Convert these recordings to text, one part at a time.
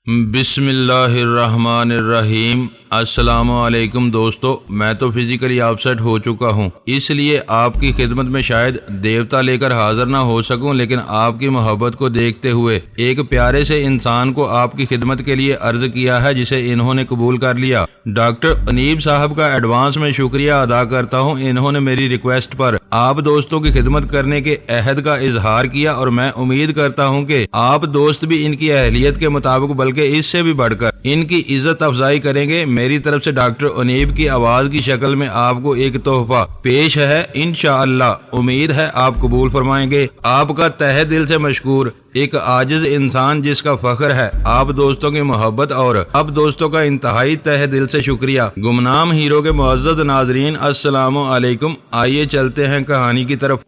بسم اللہ الرحمن الرحیم۔ السلام علیکم دوستو، میں تو فزیکلی آپسیٹ ہو چکا ہوں، اس لیے آپ کی خدمت میں شاید دیوتا لے کر حاضر نہ ہو سکوں، لیکن آپ کی محبت کو دیکھتے ہوئے ایک پیارے سے انسان کو آپ کی خدمت کے لیے عرض کیا ہے جسے انہوں نے قبول کر لیا۔ ڈاکٹر انیب صاحب کا ایڈوانس میں شکریہ ادا کرتا ہوں، انہوں نے میری ریکویسٹ پر آپ دوستوں کی خدمت کرنے کے عہد کا اظہار کیا اور میں امید کرتا ہوں کہ آپ دوست بھی ان کی اہلیت کے مطابق بلکہ اس سے بھی بڑھ کر ان کی عزت افزائی کریں گے۔ میری طرف سے ڈاکٹر انیب کی آواز کی شکل میں آپ کو ایک تحفہ پیش ہے، انشاءاللہ امید ہے آپ قبول فرمائیں گے۔ آپ کا تہہ دل سے مشکور، ایک عاجز انسان جس کا فخر ہے آپ دوستوں کی محبت اور اب دوستوں کا انتہائی تہہ دل سے شکریہ۔ گمنام ہیرو کے معزز ناظرین، السلام علیکم۔ آئیے چلتے ہیں کہانی کی طرف۔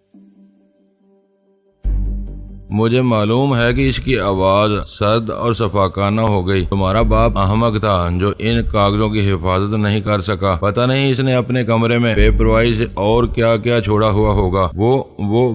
مجھے معلوم ہے کہ اس کی آواز سرد اور شفقانہ ہو گئی۔ تمہارا باپ احمق تھا جو ان کاغذوں کی حفاظت نہیں کر سکا۔ پتہ نہیں اس نے اپنے کمرے میں بے پرواہی سے اور کیا کیا چھوڑا ہوا ہوگا۔ وہ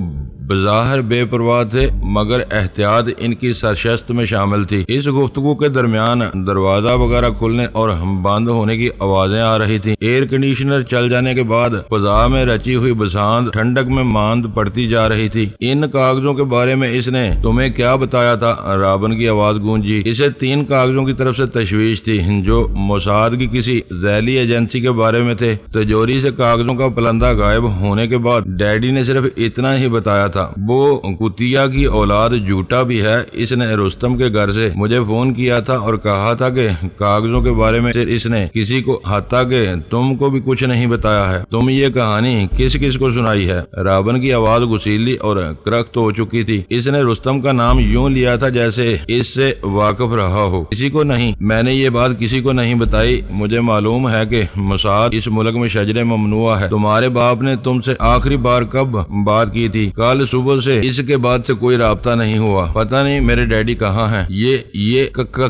بظاہر بے پرواہ تھے مگر احتیاط ان کی سرشست میں شامل تھی۔ اس گفتگو کے درمیان دروازہ وغیرہ کھلنے اور بند ہونے کی آوازیں آ رہی تھیں۔ ایئر کنڈیشنر چل جانے کے بعد فضا میں رچی ہوئی برسات ٹھنڈک میں ماند پڑتی جا رہی تھی۔ ان کاغذوں کے بارے میں اس نے تمہیں کیا بتایا تھا؟ رابن کی آواز گونجی۔ اسے 3 کاغذوں کی طرف سے تشویش تھی جو موساد کی کسی ذیلی ایجنسی کے بارے میں تھے۔ تجوری سے کاغذوں کا پلندہ غائب ہونے کے بعد ڈیڈی نے صرف اتنا ہی بتایا تھا، وہ کتیا کی اولاد جھوٹا بھی ہے۔ اس نے رستم کے گھر سے مجھے فون کیا تھا اور کہا تھا کہ کاغذوں کے بارے میں اس نے کسی کو حتیٰ کہ تم کو بھی کچھ نہیں بتایا ہے۔ تم یہ کہانی کس کس کو سنائی ہے؟ رابن کی آواز غسیلی اور کرخت ہو چکی تھی۔ اس نے رستم کا نام یوں لیا تھا جیسے اس سے واقف رہا ہو۔ کسی کو نہیں، میں نے یہ بات کسی کو نہیں بتائی۔ مجھے معلوم ہے کہ موساد اس ملک میں شجر ممنوع ہے۔ تمہارے باپ نے تم سے آخری بار کب بات کی تھی؟ کل صبح سے اس کے بعد سے کوئی رابطہ نہیں ہوا۔ پتہ نہیں میرے ڈیڈی کہاں ہیں۔ یہ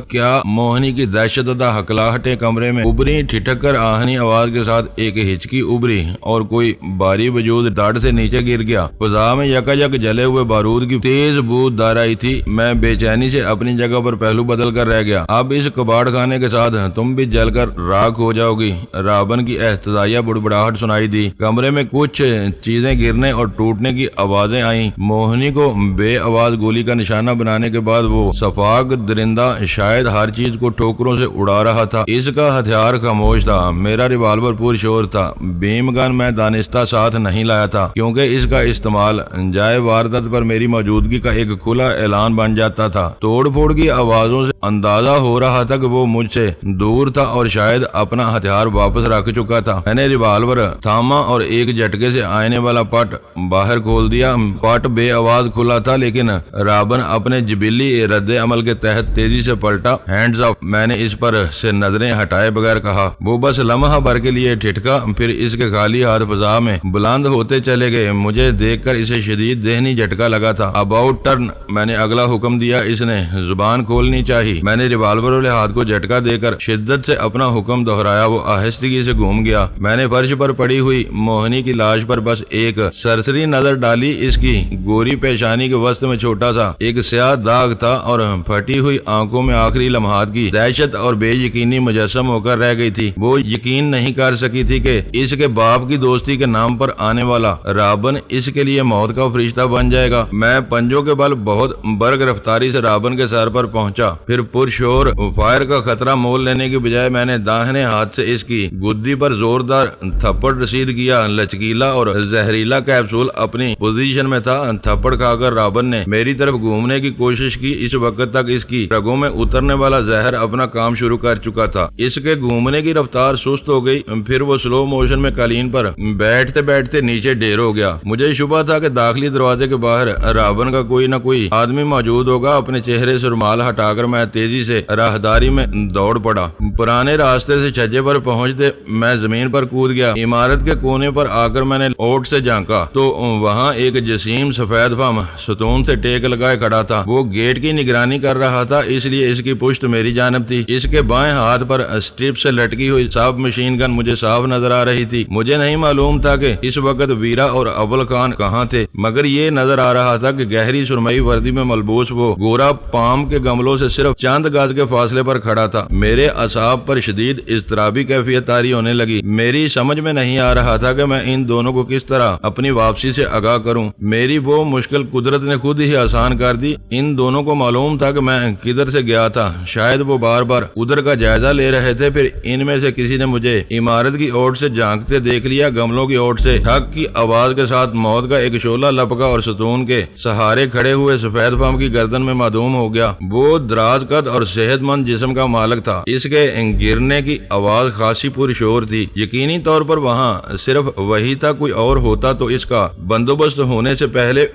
کیا؟ موہنی کی دہشت زدہ ہکلاہٹیں کمرے میں ابری، ٹھٹک کر آہنی آواز کے ساتھ ایک ہچکی ابری اور کوئی باری وجود ڈاڑ سے نیچے گر گیا۔ فضا میں یکایک جلے ہوئے بارود کی تیز بو دار آئی تھی۔ میں بے چینی سے اپنی جگہ پر پہلو بدل کر رہ گیا۔ اب اس کباڑ خانے کے ساتھ تم بھی جل کر راکھ ہو جاؤ گی۔ رابن کی احتجاجیہ بڑبڑاہٹ سنائی دی۔ کمرے میں کچھ چیزیں گرنے اور ٹوٹنے کی آوازیں آئیں۔ موہنی کو بے آواز گولی کا نشانہ بنانے کے بعد وہ شفاق درندہ شاید ہر چیز کو ٹھوکروں سے اڑا رہا تھا۔ اس کا ہتھیار خاموش تھا۔ میرا ریوالور پرشور تھا۔ بیم گن میں دانستہ ساتھ نہیں لایا تھا کیونکہ اس کا استعمال جائے واردات پر میری موجودگی کا ایک کھلا اعلان بن جاتا تھا۔ توڑ پھوڑ کی آوازوں سے اندازہ ہو رہا تھا کہ وہ مجھ سے دور تھا اور شاید اپنا ہتھیار واپس رکھ چکا تھا۔ میں نے ریوالور تھاما اور ایک جھٹکے سے آئینے والا پٹ باہر کھول دیا۔ پٹ بے آواز کھلا تھا لیکن رابن اپنے جبلی رد عمل کے تحت تیزی سے پلٹا۔ ہینڈز اپ، میں نے اس پر سے نظریں ہٹائے بغیر کہا۔ وہ بس لمحہ بھر کے لیے ٹھٹکا، پھر اس کے خالی ہاتھ فضا میں بلند ہوتے چلے گئے۔ مجھے دیکھ کر اسے شدید ذہنی جھٹکا لگا تھا۔ اباؤٹ ٹرن، میں نے اگلا حکم دیا۔ اس نے زبان کھولنی چاہی۔ میں نے ریوالور والے ہاتھ کو جھٹکا دے کر شدت سے اپنا حکم دہرایا۔ وہ آہستگی سے گھوم گیا۔ میں نے فرش پر پڑی ہوئی موہنی کی لاش پر بس ایک سرسری نظر ڈالی۔ اس کی گوری پیشانی کے وسط میں چھوٹا سا ایک سیاہ داغ تھا اور پھٹی ہوئی آنکھوں میں آخری لمحات کی دہشت اور بے یقینی مجسم ہو کر رہ گئی تھی۔ وہ یقین نہیں کر سکی تھی کہ اس کے باپ کی دوستی کے نام پر آنے والا رابن اس کے لیے موت کا فرشتہ بن جائے گا۔ میں پنجوں کے بل بہت برگ رفتاری سے رابن کے سر پر پہنچا، پھر پرشور فائر کا خطرہ مول لینے کی بجائے میں نے داہنے ہاتھ سے اس کی گدی پر زوردار تھپڑ رسید کیا۔ لچکیلا اور زہریلا کیپسول اپنی پوزیشن میں تھا۔ تھپڑ کھا کر رابن نے میری طرف گھومنے کی کوشش کی۔ اس وقت تک اس کی رگوں میں اترنے والا زہر اپنا کام شروع کر چکا تھا۔ اس کے گھومنے کی رفتار سست ہو گئی، پھر وہ سلو موشن میں قالین پر بیٹھتے بیٹھتے نیچے ڈھیر ہو گیا۔ مجھے شبہ تھا کہ داخلی دروازے کے باہر رابن کا کوئی نہ کوئی آدمی موجود ہوگا۔ اپنے چہرے سے رومال ہٹا کر میں تیزی سے راہداری میں دوڑ پڑا۔ پرانے راستے سے چھجے پر پہنچتے میں زمین پر کود گیا۔ عمارت کے کونے پر آ کر میں نے اوٹ سے جھانکا تو وہاں ایک جسیم سفید فم ستون سے ٹیک لگائے کھڑا تھا۔ وہ گیٹ کی نگرانی کر رہا تھا، اس لیے اس کی پشت میری جانب تھی۔ اس کے بائیں ہاتھ پر اسٹرپ سے لٹکی ہوئی سب مشین گن مجھے صاف نظر آ رہی تھی۔ مجھے نہیں معلوم تھا کہ اس وقت ویرا اور اول خان کہاں تھے، مگر یہ نظر آ رہا تھا کہ گہری سرمئی وردی میں ملبوس وہ گورا پام کے گملوں سے صرف چند گز کے فاصلے پر کھڑا تھا۔ میرے اعصاب پر شدید اضطرابی کیفیت طاری ہونے لگی۔ میری سمجھ میں نہیں آ رہا تھا کہ میں ان دونوں کو کس طرح اپنی واپسی سے آگاہ کروں۔ میری وہ مشکل قدرت نے خود ہی آسان کر دی۔ ان دونوں کو معلوم تھا کہ میں کدھر سے گیا تھا۔ شاید وہ بار بار ادھر کا جائزہ لے رہے تھے، پھر ان میں سے کسی نے مجھے عمارت کی اوٹ سے جھانکتے دیکھ لیا۔ گملوں کی اوٹ سے ٹھک کی آواز کے ساتھ موت کا ایک شعلہ لپکا اور ستون کے سہارے کھڑے ہوئے سفید فام کی گردن میں معدوم ہو گیا۔ وہ دراز قد اور صحت مند جسم کا مالک تھا۔ اس کے گرنے کی آواز خاصی پرشور تھی۔ یقینی طور پر وہاں صرف وہی تھا، کوئی اور ہوتا تو اس کا بندوبست ہونے سے پہلے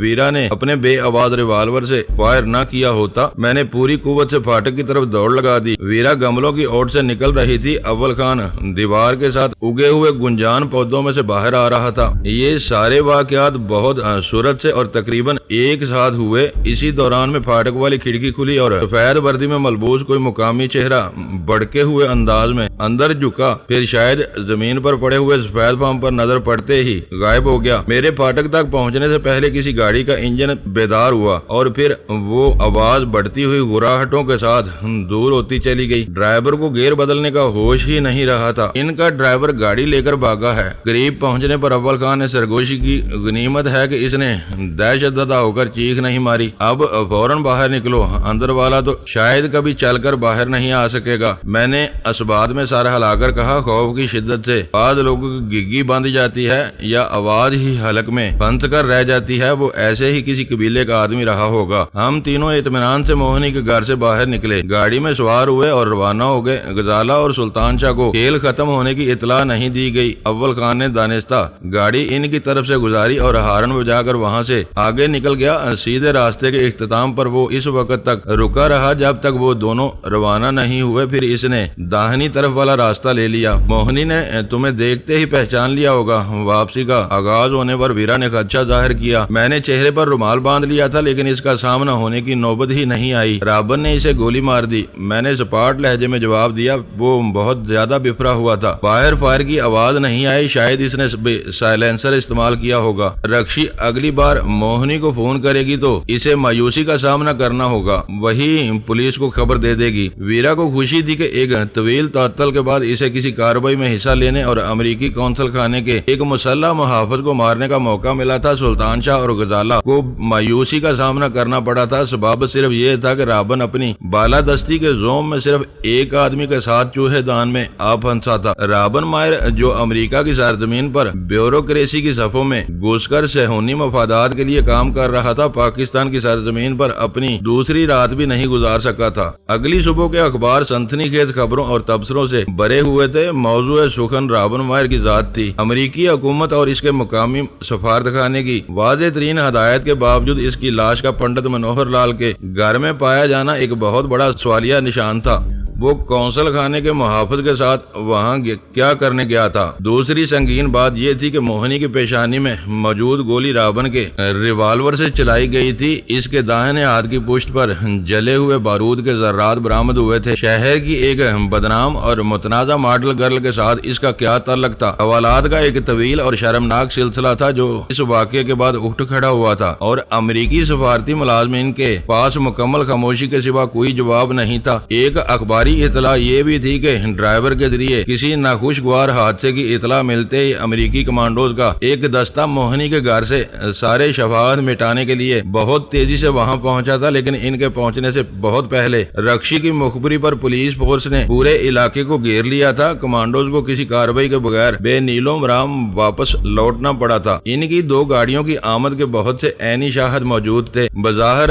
ویرا نے اپنے بے آواز ریوالور سے فائر نہ کیا ہوتا۔ میں نے پوری قوت سے پھاٹک کی طرف دوڑ لگا دی۔ ویرا گملوں کی اوٹ سے نکل رہی تھی۔ اول خان دیوار کے ساتھ اگے ہوئے گنجان پودوں میں سے باہر آ رہا تھا۔ یہ سارے واقعات بہت سرعت سے اور تقریباً ایک ساتھ ہوئے۔ اسی دوران میں پھاٹک والی کھڑکی کھلی اور سفید وردی میں ملبوس کوئی مقامی چہرہ بڑکے ہوئے انداز میں اندر جھکا، پھر شاید زمین پر پڑے ہوئے سفید فام پر نظر پڑتے ہی غائب ہو گیا۔ میرے پھاٹک تک پہنچنے سے پہلے کسی گاڑی کا انجن بیدار ہوا اور پھر وہ آواز بڑھتی ہوئی گراہٹوں کے ساتھ دور ہوتی چلی گئی۔ ڈرائیور کو گیئر بدلنے کا ہوش ہی نہیں رہا تھا۔ ان کا ڈرائیور گاڑی لے کر بھاگا ہے۔ قریب پہنچنے پر اول خان نے سرگوشی کی۔ غنیمت ہے کہ اس نے دہشت زدہ ہو کر چیخ نہیں ماری۔ اب فوراً باہر نکلو، اندر والا تو شاید کبھی چل کر باہر نہیں آ سکے گا۔ میں نے اسباد میں سر ہلا کر کہا۔ خوف کی شدت سے بعض لوگوں کی گگی بند جاتی ہے یا آواز ہی حلق میں پھنس کر رہ جاتی ہے۔ وہ ایسے ہی کسی قبیلے کا آدمی رہا ہوگا۔ ہم تینوں اطمینان سے موہنی کے گھر سے باہر نکلے، گاڑی میں سوار ہوئے اور روانہ ہو گئے۔ غزالہ اور سلطان شاہ کو کھیل ختم ہونے کی اطلاع نہیں دی گئی۔ اول خان نے دانستہ گاڑی ان کی طرف سے گزاری اور ہارن بجا کر وہاں سے آگے نکل گیا۔ سیدھے راستے کے اختتام پر وہ اس وقت تک رکا رہا جب تک وہ دونوں روانہ نہیں ہوئے، پھر اس نے داہنی طرف والا راستہ لے لیا۔ موہنی نے تمہیں دیکھتے ہی پہچان لیا ہوگا۔ واپسی کا آغاز ہونے پر ویرا نے خدشہ ظاہر کیا۔ میں نے چہرے پر رومال باندھ لیا تھا، لیکن اس کا سامنا ہونے کی نوبت ہی نہیں آئی۔ رابن نے اسے گولی مار دی، میں نے سپاٹ لہجے میں جواب دیا۔ وہ بہت زیادہ بفرا ہوا تھا۔ باہر فائر کی آواز نہیں آئی، شاید اس نے سائلنسر استعمال کیا ہوگا۔ رکشی اگلی بار موہنی کو فون کرے گی تو اسے مایوسی کا سامنا کرنا ہوگا، وہی پولیس کو خبر دے دے گی۔ ویرا کو خوشی تھی کہ ایک طویل تعطل کے بعد اسے کسی کارروائی میں حصہ لینے اور امریکی قونصل خانے کے ایک مسلح محافظ کو مارنے کا موقع ملا تھا۔ سلطان شاہ اور غزالہ کو مایوسی کا سامنا کرنا پڑا تھا۔ سبب صرف یہ تھا کہ رابن اپنی بالادستی کے زوم میں صرف ایک آدمی کے ساتھ چوہے دان میں آ پھنسا تھا۔ رابن مائر جو امریکہ کی سرزمین پر بیوروکریسی کی صفوں میں گھس کر صہیونی مفادات کے لیے کام کر رہا تھا، پاکستان کی سرزمین پر اپنی دوسری رات بھی نہیں گزار سکا تھا۔ اگلی صبح کے اخبار سنسنی خیز خبروں اور تبصروں سے بھرے ہوئے تھے۔ موضوع سخن رابن مائر کی ذات تھی۔ امریکی حکومت اور اس کے مقامی سفارتخانے کی واضح ترین ہدایت کے باوجود اس کی لاش کا پنڈت منوہر لال کے گھر میں پایا جانا ایک بہت بڑا سوالیہ نشان تھا۔ وہ قونصل خانے کے محافظ کے ساتھ وہاں کیا کرنے گیا تھا؟ دوسری سنگین بات یہ تھی کہ موہنی کی پیشانی میں موجود گولی رابن کے ریوالور سے چلائی گئی تھی۔ اس کے داہنے ہاتھ کی پشت پر جلے ہوئے بارود کے ذرات برآمد ہوئے تھے۔ شہر کی ایک بدنام اور متنازع ماڈل گرل کے ساتھ اس کا کیا تعلق تھا؟ حوالات کا ایک طویل اور شرمناک سلسلہ تھا جو اس واقعے کے بعد اٹھ کھڑا ہوا تھا، اور امریکی سفارتی ملازمین کے پاس مکمل خاموشی کے سوا کوئی جواب نہیں تھا۔ ایک اخباری اطلاع یہ بھی تھی کہ ڈرائیور کے ذریعے کسی ناخوشگوار حادثے کی اطلاع ملتے ہی امریکی کمانڈوز کا ایک دستہ موہنی کے گھر سے سارے شواہد مٹانے کے لیے بہت تیزی سے وہاں پہنچا تھا، لیکن ان کے پہنچنے سے بہت پہلے رکشی کی مخبری پر پولیس فورس نے پورے علاقے کو گھیر لیا تھا۔ کمانڈوز کو کسی کارروائی کے بغیر بے نیلو مرام واپس لوٹنا پڑا تھا۔ ان کی دو گاڑیوں کی آمد کے بہت سے عینی شاہد موجود تھے۔ بظاہر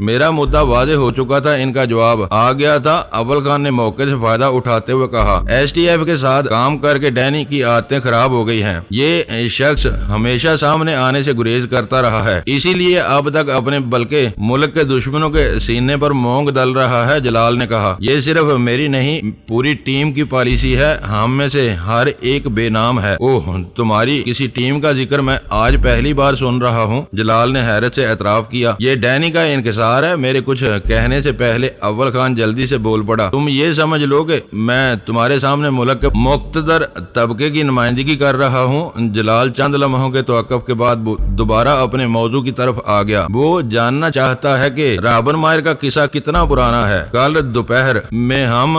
میرا مدعا واضح ہو چکا تھا، ان کا جواب آ گیا تھا۔ اول خان نے موقع سے فائدہ اٹھاتے ہوئے کہا، ایس ٹی ایف کے ساتھ کام کر کے ڈینی کی عادتیں خراب ہو گئی ہیں۔ یہ شخص ہمیشہ سامنے آنے سے گریز کرتا رہا ہے، اسی لیے اب تک اپنے بلکہ ملک کے دشمنوں کے سینے پر مونگ ڈل رہا ہے۔ جلال نے کہا، یہ صرف میری نہیں پوری ٹیم کی پالیسی ہے، ہم میں سے ہر ایک بے نام ہے۔ اوہ، تمہاری کسی ٹیم کا ذکر میں آج پہلی بار سن رہا ہوں۔ جلال نے حیرت سے اعتراف کیا، یہ ڈینی کا انکسار ہے۔ میرے کچھ کہنے سے پہلے اول خان جلدی سے بول پڑا، تم یہ سمجھ لو کہ میں تمہارے سامنے ملک کے مقتدر طبقے کی نمائندگی کر رہا ہوں۔ جلال چند لمحوں کے توقف کے بعد دوبارہ اپنے موضوع کی طرف آ گیا۔ وہ جاننا چاہتا ہے کہ رابن مائر کا قصہ کتنا پرانا ہے۔ کل دوپہر میں ہم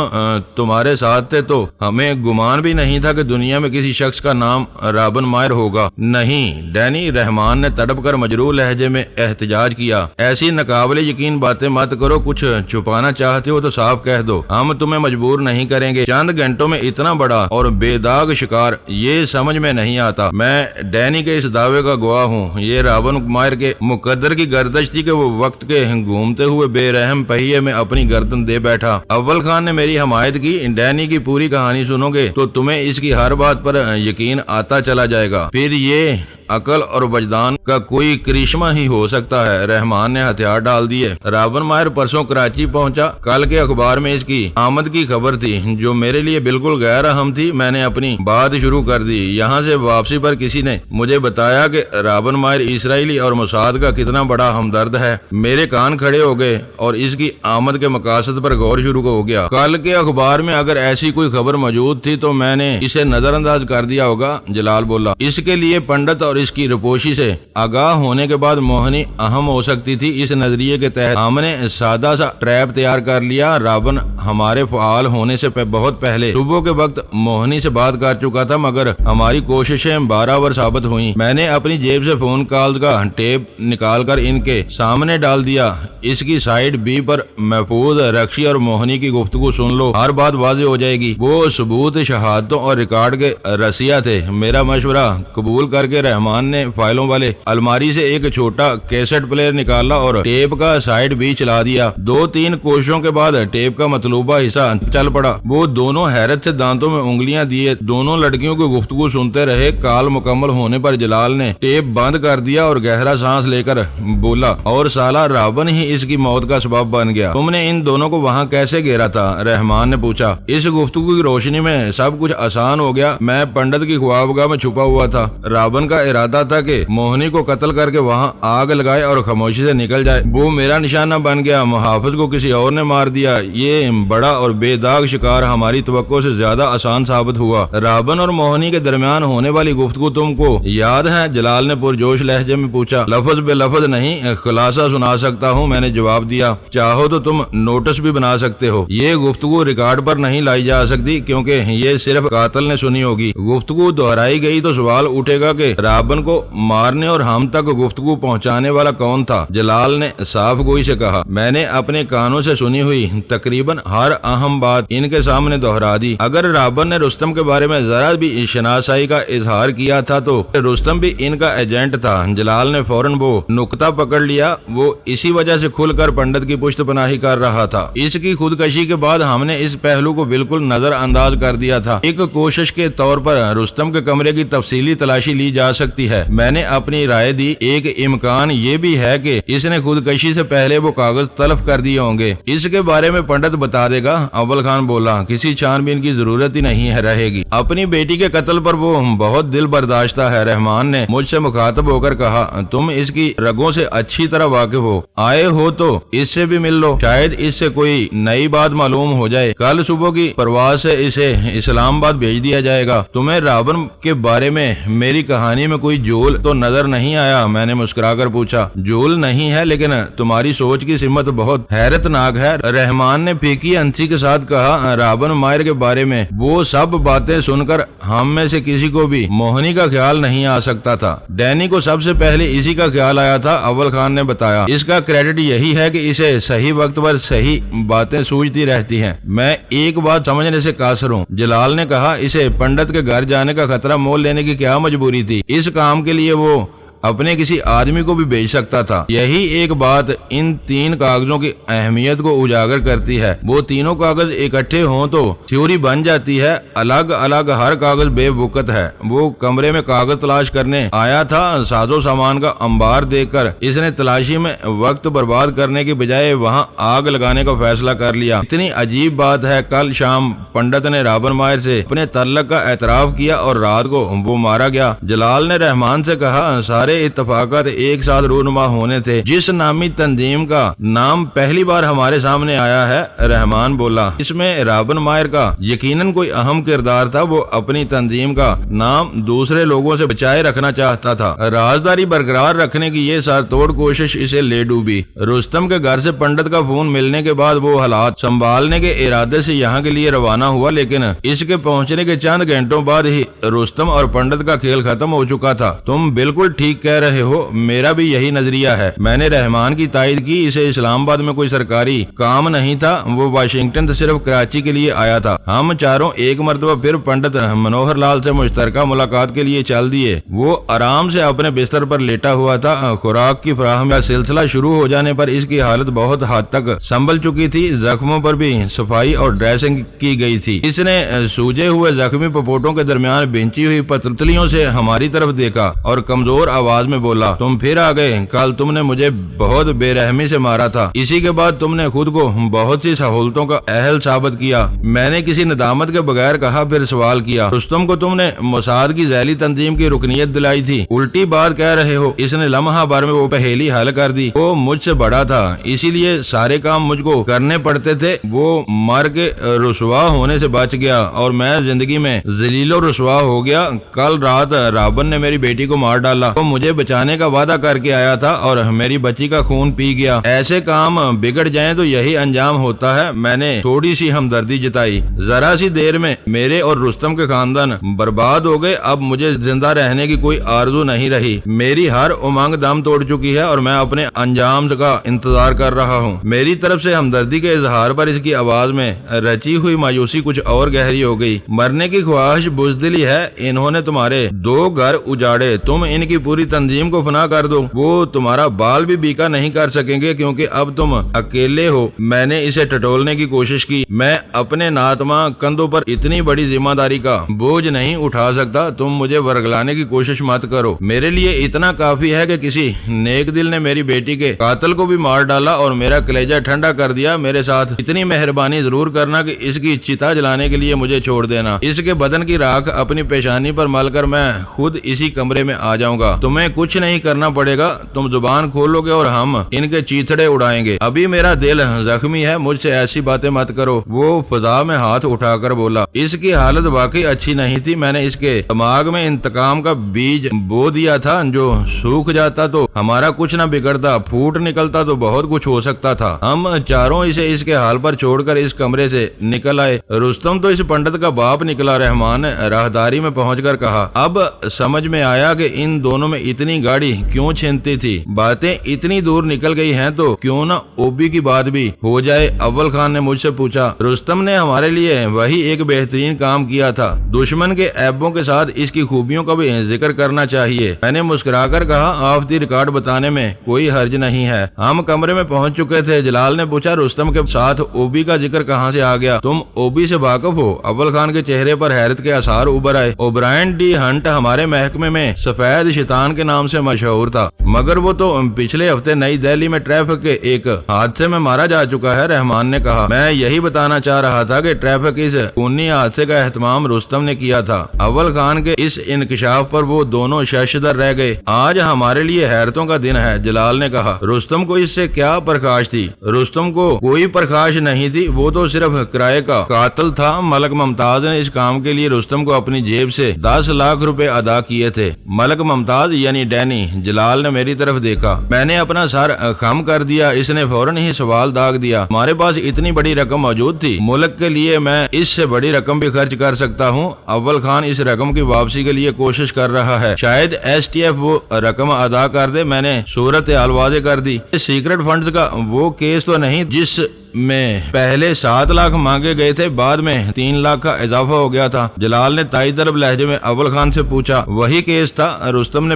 تمہارے ساتھ تھے تو ہمیں گمان بھی نہیں تھا کہ دنیا میں کسی شخص کا نام رابن مائر ہوگا۔ نہیں، ڈینی رحمان نے تڑپ کر مجروح لہجے میں احتجاج کیا، ایسی ناقابل یقین باتیں مت کرو، کچھ چھپانا چاہتے ہو تو صاف کہہ دو، ہم تمہیں مجبور نہیں کریں گے۔ چند گھنٹوں میں اتنا بڑا اور بے داغ شکار، یہ سمجھ میں نہیں آتا۔ میں ڈینی کے اس دعوے کا گواہ ہوں۔ یہ رابن مائر کے مقدر کی گردش تھی کہ وہ وقت کے گھومتے ہوئے بے رحم پہیے میں اپنی گردن دے بیٹھا۔ اول خان نے میری حمایت کی، ڈینی کی پوری کہانی سنو گے تو تمہیں اس کی ہر بات پر یقین آتا چلا جائے گا، پھر یہ عقل اور وجدان کا کوئی کرشمہ ہی ہو سکتا ہے۔ رحمان نے ہتھیار ڈال دیے۔ رابن مائر پرسوں کراچی پہنچا، کل کے اخبار میں اس کی آمد کی خبر تھی جو میرے لیے بالکل غیر اہم تھی۔ میں نے اپنی بات شروع کر دی۔ یہاں سے واپسی پر کسی نے مجھے بتایا کہ رابن مائر اسرائیلی اور موساد کا کتنا بڑا ہمدرد ہے۔ میرے کان کھڑے ہو گئے اور اس کی آمد کے مقاصد پر غور شروع ہو گیا۔ کل کے اخبار میں اگر ایسی کوئی خبر موجود تھی تو میں نے اسے نظر انداز کر دیا ہوگا، جلال بولا۔ اس کے لیے پنڈت اور اس کی رپوشی سے آگاہ ہونے کے بعد موہنی اہم ہو سکتی تھی۔ اس نظریے کے تحت ہم نے سادہ سا ٹریپ تیار کر لیا۔ رابن ہمارے فعال ہونے سے بہت پہلے صبح کے وقت موہنی سے بات کر چکا تھا، مگر ہماری کوششیں برابر ثابت ہوئیں۔ میں نے اپنی جیب سے فون کال کا ٹیپ نکال کر ان کے سامنے ڈال دیا۔ اس کی سائیڈ بی پر محفوظ رکشی اور موہنی کی گفتگو سن لو، ہر بات واضح ہو جائے گی۔ وہ ثبوت، شہادتوں اور ریکارڈ کے رسیا تھے۔ میرا مشورہ قبول کر کے رحمان نے فائلوں والے الماری سے ایک چھوٹا کیسٹ پلیئر نکالا اور ٹیپ کا سائیڈ بھی چلا دیا۔ 2-3 کوششوں کے بعد ٹیپ کا مطلوبہ حصہ چل پڑا۔ وہ دونوں حیرت سے دانتوں میں انگلیاں دیے دونوں لڑکیوں کی گفتگو سنتے رہے۔ کال مکمل ہونے پر جلال نے ٹیپ بند کر دیا اور گہرا سانس لے کر بولا، اور سالہ رابن ہی اس کی موت کا سبب بن گیا۔ تم نے ان دونوں کو وہاں کیسے گھیرا تھا؟ رحمان نے پوچھا۔ اس گفتگو کی روشنی میں سب کچھ آسان ہو گیا۔ میں پنڈت کی خوابگاہ میں چھپا ہوا تھا۔ رابن کا ارادہ تھا کہ موہنی کو قتل کر کے وہاں آگ لگائے اور خاموشی سے نکل جائے۔ وہ میرا نشانہ بن گیا، محافظ کو کسی اور نے مار دیا۔ یہ بڑا اور بے داغ شکار ہماری توقع سے زیادہ آسان ثابت ہوا۔ رابن اور موہنی کے درمیان ہونے والی گفتگو تم کو یاد ہے؟ جلال نے پرجوش لہجے میں پوچھا۔ لفظ بے لفظ نہیں، خلاصہ سنا سکتا ہوں، میں نے جواب دیا۔ چاہو تو تم نوٹس بھی بنا سکتے ہو۔ یہ گفتگو ریکارڈ پر نہیں لائی جا سکتی کیونکہ یہ صرف قاتل نے سنی ہوگی۔ گفتگو دہرائی گئی تو سوال اٹھے گا کہ رابن کو مارنے اور ہم تک گفتگو پہنچانے والا کون تھا؟ جلال نے صاف گوئی سے کہا۔ میں نے اپنے کانوں سے سنی ہوئی تقریباً ہر اہم بات ان کے سامنے دہرا دی۔ اگر رابن نے رستم کے بارے میں ذرا بھی شناسائی کا اظہار کیا تھا تو رستم بھی ان کا ایجنٹ تھا۔ جلال نے فوراً وہ نقطہ پکڑ لیا۔ وہ اسی وجہ سے کھل کر پنڈت کی پشت پناہی کر رہا تھا۔ اس کی خودکشی کے بعد ہم نے اس پہلو کو بالکل نظر انداز کر دیا تھا۔ ایک کوشش کے طور پر رستم کے کمرے کی تفصیلی تلاشی لی جا سکتی ہے۔ میں نے اپنی رائے دی۔ ایک امکان یہ بھی ہے کہ اس نے خودکشی سے پہلے وہ کاغذ تلف کر دیے ہوں گے۔ اس کے بارے میں پنڈت بتا دے گا۔ اول خان بولا، کسی چھان بین کی ضرورت ہی نہیں رہے گی۔ اپنی بیٹی کے قتل پر وہ بہت دل برداشتہ ہے۔ رحمان نے مجھ سے مخاطب ہو کر کہا، تم اس کی رگوں سے اچھی طرح واقف ہو، آئے ہو تو اس سے بھی مل لو، شاید اس سے کوئی نئی بات معلوم ہو جائے۔ کل صبح کی پرواز سے اسے اسلام آباد بھیج دیا جائے گا۔ تمہیں رابن کے بارے میں میری کہانی میں کوئی جول تو نظر نہیں آیا؟ میں نے مسکرا کر پوچھا۔ جول نہیں ہے، لیکن تمہاری سوچ کی سمت بہت حیرت ناک ہے، رحمان نے پھیکی ہنسی کے ساتھ کہا۔ رابن مائر کے بارے میں وہ سب باتیں سن کر ہم میں سے کسی کو بھی موہنی کا خیال نہیں آ سکتا تھا۔ ڈینی کو سب سے پہلے اسی کا خیال آیا تھا، اول خان نے بتایا۔ اس کا کریڈٹ یہی ہے کہ اسے صحیح وقت پر صحیح باتیں سوچتی رہتی ہیں۔ میں ایک بات سمجھنے سے قاصر ہوں، جلال نے کہا۔ اسے پنڈت کے گھر جانے کا خطرہ مول لینے کی کیا مجبوری تھی؟ اس کام کے لیے وہ اپنے کسی آدمی کو بھی بھیج سکتا تھا۔ یہی ایک بات ان 3 کاغذوں کی اہمیت کو اجاگر کرتی ہے۔ وہ تینوں کاغذ اکٹھے ہوں تو تھیوری بن جاتی ہے، الگ الگ ہر کاغذ بے وقت ہے۔ وہ کمرے میں کاغذ تلاش کرنے آیا تھا، ساز و سامان کا انبار دیکھ کر اس نے تلاشی میں وقت برباد کرنے کے بجائے وہاں آگ لگانے کا فیصلہ کر لیا۔ اتنی عجیب بات ہے، کل شام پنڈت نے رابن مائر سے اپنے تعلق کا اعتراف کیا اور رات کو وہ مارا گیا۔ جلال نے رحمان سے کہا، سارے اتفاقات ایک ساتھ رونما ہونے تھے۔ جس نامی تنظیم کا نام پہلی بار ہمارے سامنے آیا ہے، رحمان بولا، اس میں رابن مائر کا یقیناً کوئی اہم کردار تھا۔ وہ اپنی تنظیم کا نام دوسرے لوگوں سے بچائے رکھنا چاہتا تھا۔ رازداری برقرار رکھنے کی یہ سر توڑ کوشش اسے لے ڈوبی۔ رستم کے گھر سے پنڈت کا فون ملنے کے بعد وہ حالات سنبھالنے کے ارادے سے یہاں کے لیے روانہ ہوا، لیکن اس کے پہنچنے کے چند گھنٹوں بعد ہی رستم اور پنڈت کا کھیل ختم ہو چکا تھا۔ تم بالکل ٹھیک کہہ رہے ہو، میرا بھی یہی نظریہ ہے۔ میں نے رحمان کی تائید کی، اسے اسلام آباد میں کوئی سرکاری کام نہیں تھا، وہ واشنگٹن سے صرف کراچی کے لیے آیا تھا۔ ہم چاروں ایک مرتبہ پھر پنڈت منوہر لال سے مشترکہ ملاقات کے لیے چل دیے۔ وہ آرام سے اپنے بستر پر لیٹا ہوا تھا۔ خوراک کی فراہمی کا سلسلہ شروع ہو جانے پر اس کی حالت بہت حد تک سنبھل چکی تھی۔ زخموں پر بھی صفائی اور ڈریسنگ کی گئی تھی۔ اس نے سوجے ہوئے زخمی پپوٹوں کے درمیان بنچی ہوئی پتلیوں سے ہماری طرف دیکھا اور کمزور آواز میں بولا، تم پھر آ گئے۔ کل تم نے مجھے بہت بے رحمی سے مارا تھا، اسی کے بعد تم نے خود کو بہت سی سہولتوں کا اہل ثابت کیا۔ میں نے کسی ندامت کے بغیر کہا، پھر سوال کیا، رستم کو تم نے موساد کی ذیلی تنظیم کی رکنیت دلائی تھی؟ الٹی بات کہہ رہے ہو۔ اس نے لمحہ بھر میں وہ پہیلی حل کر دی۔ وہ مجھ سے بڑا تھا، اسی لیے سارے کام مجھ کو کرنے پڑتے تھے۔ وہ مر کے رسوا ہونے سے بچ گیا اور میں زندگی میں ذلیل و رسوا ہو گیا۔ کل رات رابن نے میری بیٹی کو مار ڈالا۔ وہ مجھے بچانے کا وعدہ کر کے آیا تھا اور میری بچی کا خون پی گیا۔ ایسے کام بگڑ جائیں تو یہی انجام ہوتا ہے۔ میں نے تھوڑی سی ہمدردی جتائی۔ ذرا سی دیر میں میرے اور رستم کے خاندان برباد ہو گئے۔ اب مجھے زندہ رہنے کی کوئی آرزو نہیں رہی۔ میری ہر امنگ دم توڑ چکی ہے اور میں اپنے انجام کا انتظار کر رہا ہوں۔ میری طرف سے ہمدردی کے اظہار پر اس کی آواز میں رچی ہوئی مایوسی کچھ اور گہری ہو گئی۔ مرنے کی خواہش بزدلی ہے۔ انہوں نے تمہارے 2 گھر اجاڑے، تم ان کی پوری تنظیم کو فنا کر دو، وہ تمہارا بال بھی بیکا نہیں کر سکیں گے کیونکہ اب تم اکیلے ہو۔ میں نے اسے ٹٹولنے کی کوشش کی، میں اپنے ناتما کندھوں پر اتنی بڑی ذمہ داری کا بوجھ نہیں اٹھا سکتا۔ تم مجھے ورگلانے کی کوشش مت کرو۔ میرے لیے اتنا کافی ہے کہ کسی نیک دل نے میری بیٹی کے قاتل کو بھی مار ڈالا اور میرا کلیجہ ٹھنڈا کر دیا۔ میرے ساتھ اتنی مہربانی ضرور کرنا کہ اس کی چتا جلانے کے لیے مجھے چھوڑ دینا۔ اس کے بدن کی راکھ اپنی پیشانی پر مل کر میں خود اسی کمرے میں آ جاؤں گا۔ تمہیں کچھ نہیں کرنا پڑے گا، تم زبان کھولو گے اور ہم ان کے چیتڑے اڑائیں گے۔ ابھی میرا دل زخمی ہے، مجھ سے ایسی باتیں مت کرو۔ وہ فضا میں ہاتھ اٹھا کر بولا۔ اس کی حالت واقعی اچھی نہیں تھی۔ میں نے اس کے دماغ میں انتقام کا بیج بو دیا تھا، جو سوکھ جاتا تو ہمارا کچھ نہ بگڑتا، پھوٹ نکلتا تو بہت کچھ ہو سکتا تھا۔ ہم چاروں اسے اس کے حال پر چھوڑ کر اس کمرے سے نکل آئے۔ رستم تو اس پنڈت کا باپ نکلا۔ رحمان نے راہداری میں پہنچ کر کہا، اب سمجھ میں آیا کہ ان دونوں میں اتنی گاڑی کیوں چھنتی تھی۔ باتیں اتنی دور نکل گئی ہیں تو کیوں نہ اوبی کی بات بھی ہو جائے؟ اول خان نے مجھ سے پوچھا۔ رستم نے ہمارے لیے وہی ایک بہترین کام کیا تھا، دشمن کے عیبوں کے ساتھ اس کی خوبیوں کا بھی ذکر کرنا چاہیے۔ میں نے مسکرا کر کہا، آف دی ریکارڈ بتانے میں کوئی حرج نہیں ہے۔ ہم کمرے میں پہنچ چکے تھے۔ جلال نے پوچھا، رستم کے ساتھ اوبی کا ذکر کہاں سے آ گیا؟ تم اوبی سے واقف ہو؟ اول خان کے چہرے پر حیرت کے آثار ابھر آئے۔ اوبرائن ڈی ہنٹ ہمارے محکمے میں سفید شیطان کے نام سے مشہور تھا، مگر وہ تو پچھلے ہفتے نئی دہلی میں ٹریفک کے ایک حادثے میں مارا جا چکا ہے۔ رحمان نے کہا، میں یہی بتانا چاہ رہا تھا کہ ٹریفک اس خونی حادثے کا اہتمام رستم نے کیا تھا۔ اول خان کے اس انکشاف پر وہ دونوں ششدر رہ گئے۔ آج ہمارے لیے حیرتوں کا دن ہے، جلال نے کہا۔ رستم کو اس سے کیا پرکاش تھی؟ رستم کو کوئی پرکاش نہیں تھی، وہ تو صرف کرائے کا قاتل تھا۔ ملک ممتاز نے اس کام کے لیے رستم کو اپنی جیب سے 10 لاکھ روپے ادا کیے تھے۔ ملک ممتاز یعنی ڈینی؟ جلال نے میری طرف دیکھا۔ میں نے اپنا سر خم کر دیا۔ اس نے فوراً ہی سوال داغ دیا، ہمارے پاس اتنی بڑی رقم موجود تھی؟ ملک کے لیے میں اس سے بڑی رقم بھی خرچ کر سکتا ہوں۔ اول خان اس رقم کی واپسی کے لیے کوشش کر رہا ہے، شاید ایس ٹی ایف وہ رقم ادا کر دے۔ میں نے صورت حال واضح کر دی۔ سیکرٹ فنڈز کا وہ کیس تو نہیں جس میں پہلے 7 لاکھ مانگے گئے تھے، بعد میں 3 لاکھ کا اضافہ ہو گیا تھا؟ جلال نے تائید طلب لہجے میں اول خان سے پوچھا۔ وہی کیس تھا، رستم نے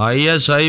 ISI